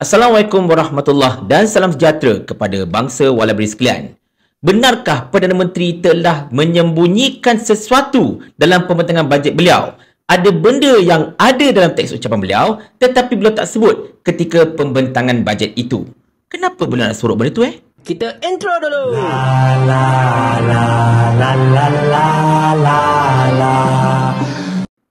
Assalamualaikum warahmatullahi dan salam sejahtera kepada bangsa walaberi sekalian. Benarkah Perdana Menteri telah menyembunyikan sesuatu dalam pembentangan bajet beliau? Ada benda yang ada dalam teks ucapan beliau tetapi beliau tak sebut ketika pembentangan bajet itu. Kenapa beliau nak suruh benda tu Kita intro dulu. La la la la la la la la.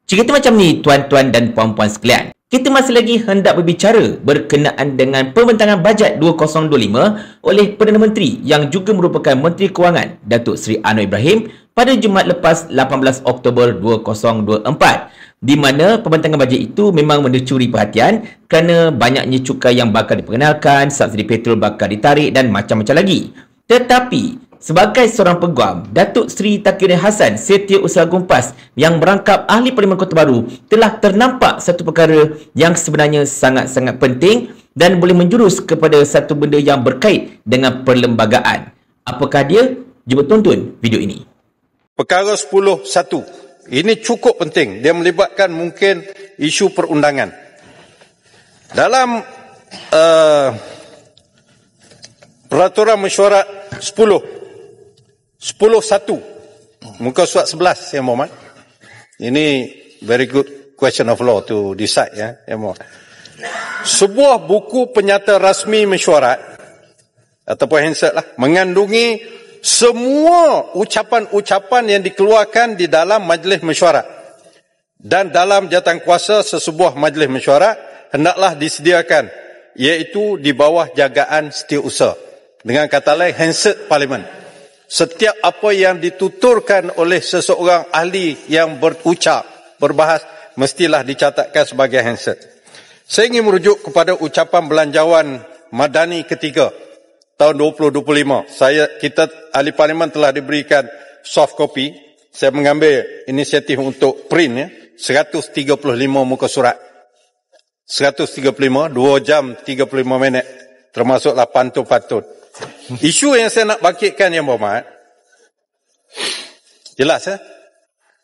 Cerita macam ni tuan-tuan dan puan-puan sekalian. Kita masih lagi hendak berbicara berkenaan dengan pembentangan bajet 2025 oleh Perdana Menteri yang juga merupakan Menteri Kewangan Datuk Seri Anwar Ibrahim pada Jumaat lepas 18 Oktober 2024, di mana pembentangan bajet itu memang mencuri perhatian kerana banyaknya cukai yang bakal diperkenalkan, subsidi petrol bakal ditarik dan macam-macam lagi. Tetapi sebagai seorang peguam, Datuk Seri Takiuddin Hassan, Setiausaha Gumpas yang merangkap Ahli Parlimen Kota Baru, telah ternampak satu perkara yang sebenarnya sangat-sangat penting dan boleh menjurus kepada satu benda yang berkait dengan perlembagaan. Apakah dia? Jom tonton video ini. Perkara 10.1. Ini cukup penting. Dia melibatkan mungkin isu perundangan. Dalam Peraturan Mesyuarat 10.1 muka surat 11 Yang Berhormat. Ini very good question of law to decide Yang Berhormat. Sebuah buku penyata rasmi mesyuarat ataupun handset mengandungi semua ucapan-ucapan yang dikeluarkan di dalam majlis mesyuarat dan dalam jawatankuasa sesebuah majlis mesyuarat hendaklah disediakan, iaitu di bawah jagaan Setiausaha. Dengan kata lain, handset Parlimen. Setiap apa yang dituturkan oleh seseorang ahli yang berucap, berbahas, mestilah dicatatkan sebagai handset. Saya ingin merujuk kepada ucapan belanjawan Madani ketiga tahun 2025. Kita ahli Parlimen telah diberikan soft copy. Saya mengambil inisiatif untuk print 135 muka surat. 135, 2 jam 35 minit. Termasuklah pantun-pantun. Isu yang saya nak bangkitkan Yang Berhormat, jelas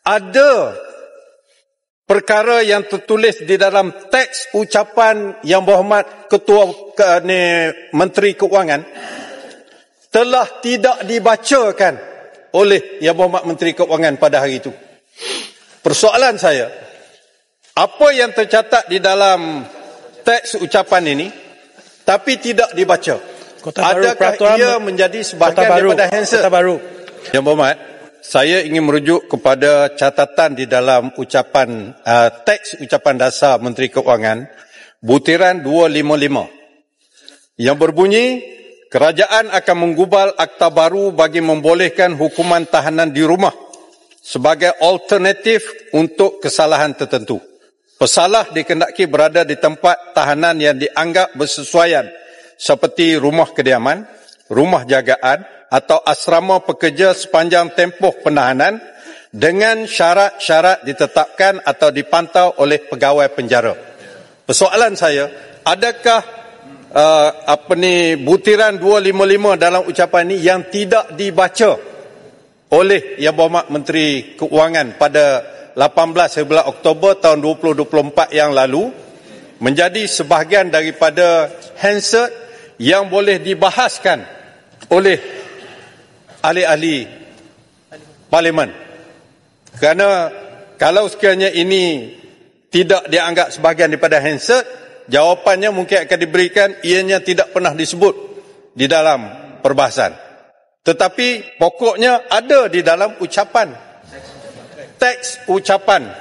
ada perkara yang tertulis di dalam teks ucapan Yang Berhormat Ketua Menteri Keuangan telah tidak dibacakan oleh Yang Berhormat Menteri Keuangan pada hari itu. Persoalan saya, apa yang tercatat di dalam teks ucapan ini tapi tidak dibaca? Adakah ia menjadi sebahagian daripada handset? Yang Berhormat, saya ingin merujuk kepada catatan di dalam ucapan teks ucapan dasar Menteri Keuangan butiran 255 yang berbunyi, kerajaan akan menggubal akta baru bagi membolehkan hukuman tahanan di rumah sebagai alternatif untuk kesalahan tertentu. Pesalah dikendaki berada di tempat tahanan yang dianggap bersesuaian seperti rumah kediaman, rumah jagaan atau asrama pekerja sepanjang tempoh penahanan dengan syarat-syarat ditetapkan atau dipantau oleh pegawai penjara. Persoalan saya, adakah butiran 255 dalam ucapan ini yang tidak dibaca oleh Yang Berhormat Menteri Keuangan pada 18 Oktober tahun 2024 yang lalu menjadi sebahagian daripada handset yang boleh dibahaskan oleh ahli-ahli Parlimen. Kerana kalau sekiranya ini tidak dianggap sebahagian daripada handset, jawapannya mungkin akan diberikan ianya tidak pernah disebut di dalam perbahasan. Tetapi pokoknya ada di dalam ucapan, teks ucapan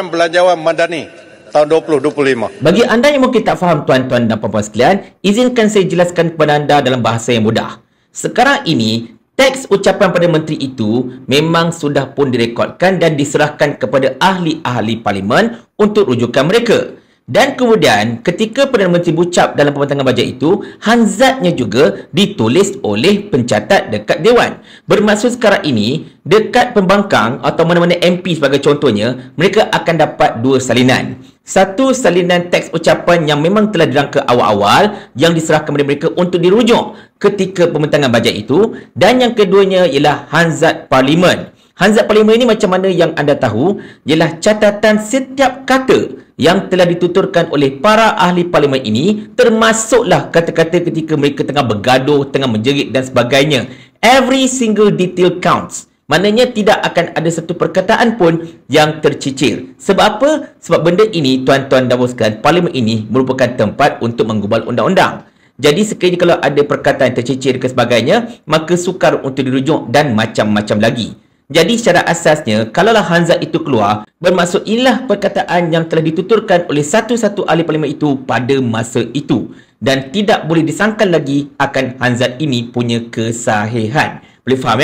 belanjawan Madani tahun 2025. Bagi anda yang mungkin tak faham tuan-tuan dan puan-puan sekalian, izinkan saya jelaskan kepada anda dalam bahasa yang mudah. Sekarang ini, teks ucapan pada menteri itu memang sudah pun direkodkan dan diserahkan kepada ahli-ahli Parlimen untuk rujukan mereka. Dan kemudian ketika Perdana Menteri berucap dalam pembentangan bajet itu, hanzatnya juga ditulis oleh pencatat dekat Dewan. Bermaksud sekarang ini, dekat pembangkang atau mana-mana MP sebagai contohnya, mereka akan dapat dua salinan. Satu salinan teks ucapan yang memang telah dirangka awal-awal yang diserahkan kepada mereka untuk dirujuk ketika pembentangan bajet itu, dan yang keduanya ialah hanzat Parlimen. Hansard Parlimen ini macam mana yang anda tahu ialah catatan setiap kata yang telah dituturkan oleh para ahli parlimen ini, termasuklah kata-kata ketika mereka tengah bergaduh, tengah menjerit dan sebagainya. Every single detail counts. Maknanya tidak akan ada satu perkataan pun yang tercicir. Sebab apa? Sebab benda ini, tuan-tuan dan puan sekalian, parlimen ini merupakan tempat untuk menggubal undang-undang. Jadi sekiranya kalau ada perkataan tercicir ke sebagainya, maka sukar untuk dirujuk dan macam-macam lagi. Jadi secara asasnya, kalaulah Hansard itu keluar, bermaksud inilah perkataan yang telah dituturkan oleh satu-satu ahli parlimen itu pada masa itu. Dan tidak boleh disangkal lagi akan Hansard ini punya kesahihan. Boleh faham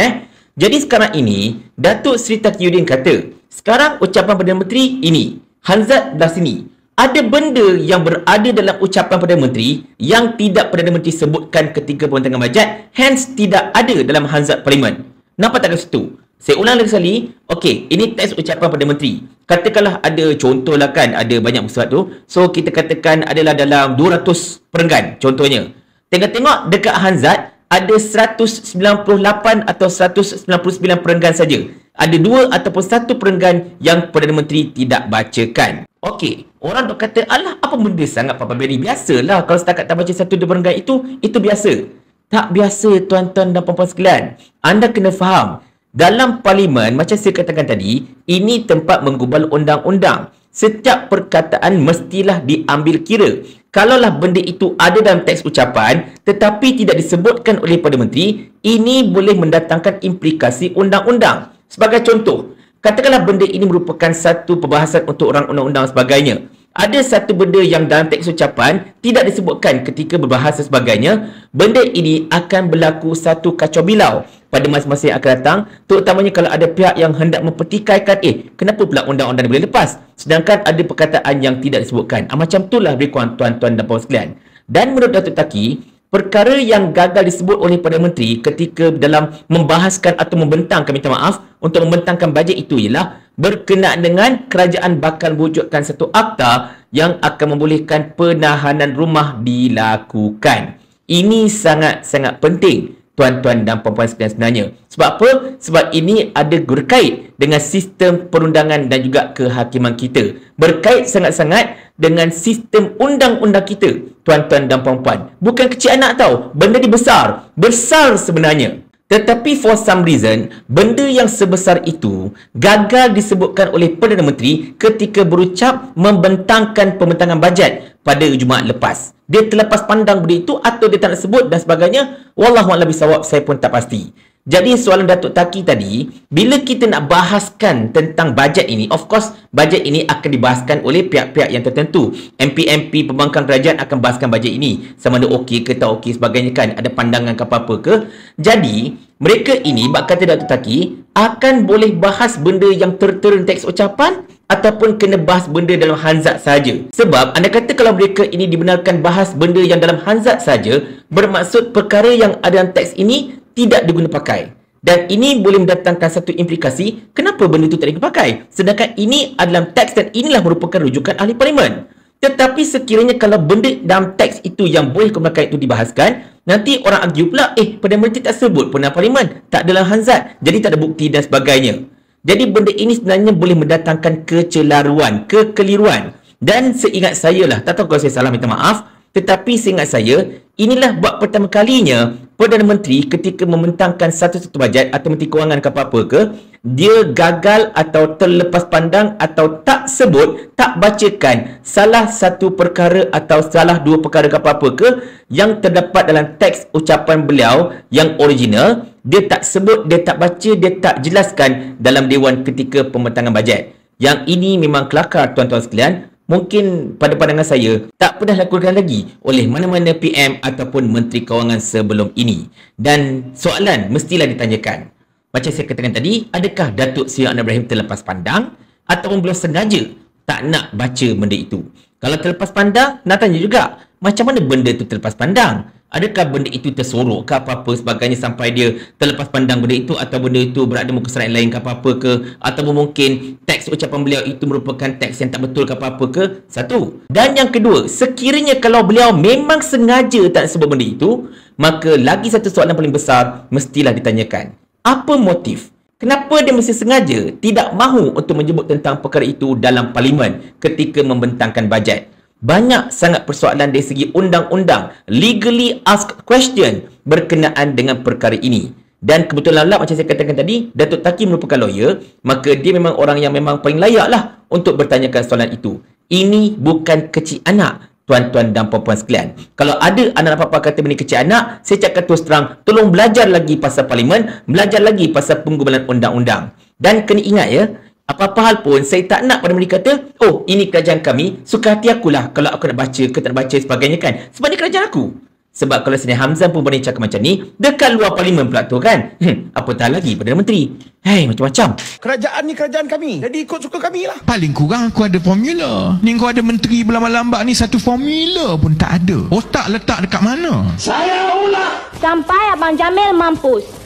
Jadi sekarang ini, Datuk Seri Taqiyuddin kata, sekarang ucapan Perdana Menteri ini, Hansard belah sini. Ada benda yang berada dalam ucapan Perdana Menteri yang tidak Perdana Menteri sebutkan ketika pembentangkan bajet, hence tidak ada dalam Hansard Parlimen. Nampak tak kat situ? Saya ulang lagi sekali. Okey, ini teks ucapan Perdana Menteri. Katakanlah ada contoh lah kan, ada banyak surat tu. So, kita katakan adalah dalam 200 perenggan contohnya. Tengok-tengok dekat Hansard, ada 198 atau 199 perenggan saja. Ada 2 ataupun 1 perenggan yang Perdana Menteri tidak bacakan. Okey, orang dok kata, alah apa benda sangat Papa Berry? Biasalah kalau setakat tak baca 1-2 perenggan itu biasa. Tak biasa tuan-tuan dan puan-puan sekalian. Anda kena faham. Dalam parlimen, macam saya katakan tadi, ini tempat menggubal undang-undang. Setiap perkataan mestilah diambil kira. Kalaulah benda itu ada dalam teks ucapan tetapi tidak disebutkan oleh Perdana Menteri, ini boleh mendatangkan implikasi undang-undang. Sebagai contoh, katakanlah benda ini merupakan satu perbahasan untuk orang undang-undang sebagainya. Ada satu benda yang dalam teks ucapan tidak disebutkan ketika berbahasa sebagainya, benda ini akan berlaku satu kacau bilau pada masa-masa yang akan datang, terutamanya kalau ada pihak yang hendak mempertikaikan, kenapa pula undang-undang boleh lepas sedangkan ada perkataan yang tidak disebutkan. Macam itulah lebih kurang tuan-tuan dan puan sekalian. Dan menurut Datuk Taki, perkara yang gagal disebut oleh Perdana Menteri ketika dalam membahaskan atau membentangkan, minta maaf, untuk membentangkan bajet itu ialah berkenaan dengan kerajaan bakal mewujudkan satu akta yang akan membolehkan penahanan rumah dilakukan. Ini sangat-sangat penting tuan-tuan dan puan-puan sekalian sebenarnya. Sebab apa? Sebab ini ada berkait dengan sistem perundangan dan juga kehakiman kita. Berkait sangat-sangat dengan sistem undang-undang kita, tuan-tuan dan puan-puan. Bukan kecil anak tau. Benda ni besar. Besar sebenarnya. Tetapi for some reason, benda yang sebesar itu gagal disebutkan oleh Perdana Menteri ketika berucap membentangkan pembentangan bajet pada Jumaat lepas. Dia terlepas pandang benda itu atau dia tak nak sebut dan sebagainya. Wallahualam bisawab, saya pun tak pasti. Jadi soalan Datuk Taki tadi, bila kita nak bahaskan tentang bajet ini, of course bajet ini akan dibahaskan oleh pihak-pihak yang tertentu. MP-MP pembangkang kerajaan akan bahaskan bajet ini. Sama ada okey ke tak okey sebagainya kan, ada pandangan ke apa-apa ke. Jadi, mereka ini, bak kata Datuk Taki, akan boleh bahas benda yang tertera teks ucapan ataupun kena bahas benda dalam Hansard saja. Sebab anda kata kalau mereka ini dibenarkan bahas benda yang dalam Hansard saja, bermaksud perkara yang ada dalam teks ini tidak diguna pakai. Dan ini boleh mendatangkan satu implikasi kenapa benda itu tak diguna pakai. Sedangkan ini adalah teks dan inilah merupakan rujukan ahli parlimen. Tetapi sekiranya kalau benda dalam teks itu yang boleh pakai itu dibahaskan, nanti orang argue pula, Perdana Menteri tak sebut pun dalam parlimen, tak dalam Hansard, jadi tak ada bukti dan sebagainya. Jadi benda ini sebenarnya boleh mendatangkan kecelaruan, kekeliruan. Dan seingat saya lah, tak tahu kalau saya salah minta maaf, tetapi seingat saya, inilah buat pertama kalinya Perdana Menteri ketika membentangkan satu-satu bajet atau Menteri Kewangan ke apa-apa ke, dia gagal atau terlepas pandang atau tak sebut, tak bacakan salah satu perkara atau salah dua perkara ke apa-apa ke yang terdapat dalam teks ucapan beliau yang original. Dia tak sebut, dia tak baca, dia tak jelaskan dalam Dewan ketika pembentangan bajet. Yang ini memang kelakar tuan-tuan sekalian. Mungkin pada pandangan saya tak pernah lakukan lagi oleh mana-mana PM ataupun Menteri Kewangan sebelum ini. Dan soalan mestilah ditanyakan. Macam saya katakan tadi, adakah Datuk Seri Anwar Ibrahim terlepas pandang ataupun beliau sengaja tak nak baca benda itu? Kalau terlepas pandang, nak tanya juga, macam mana benda itu terlepas pandang? Adakah benda itu tersorok ke apa-apa sebagainya sampai dia terlepas pandang benda itu, atau benda itu berada muka surat lain ke apa-apa ke, ataupun mungkin teks ucapan beliau itu merupakan teks yang tak betul ke apa-apa ke? Satu. Dan yang kedua, sekiranya kalau beliau memang sengaja tak sebut benda itu, maka lagi satu soalan paling besar mestilah ditanyakan. Apa motif? Kenapa dia mesti sengaja tidak mahu untuk menyebut tentang perkara itu dalam parlimen ketika membentangkan bajet? Banyak sangat persoalan dari segi undang-undang, legally asked question berkenaan dengan perkara ini. Dan kebetulan lah macam saya katakan tadi, Datuk Taki merupakan lawyer, maka dia memang orang yang memang paling layak lah untuk bertanyakan soalan itu. Ini bukan kecil anak, tuan-tuan dan puan-puan sekalian. Kalau ada anak apa-apa kata benda kecil anak, saya cakap terus terang, tolong belajar lagi pasal parlimen, belajar lagi pasal penggubalan undang-undang. Dan kena ingat ya, apa-apa hal pun saya tak nak pada mereka kata, oh ini kerajaan kami, suka hati akulah kalau aku nak baca ke tak nak baca sebagainya kan. Sebab ni kerajaan aku. Sebab kalau Seni Hamzan pun berani cakap macam ni, dekat luar parlimen pula tu kan. Apatah lagi Perdana Menteri. Hei, macam-macam. Kerajaan ni kerajaan kami. Jadi ikut suka kami lah. Paling kurang aku ada formula. Ni kau ada menteri berlambat-lambat ni, satu formula pun tak ada. Otak letak dekat mana? Saya ulang. Sampai Abang Jamil mampus.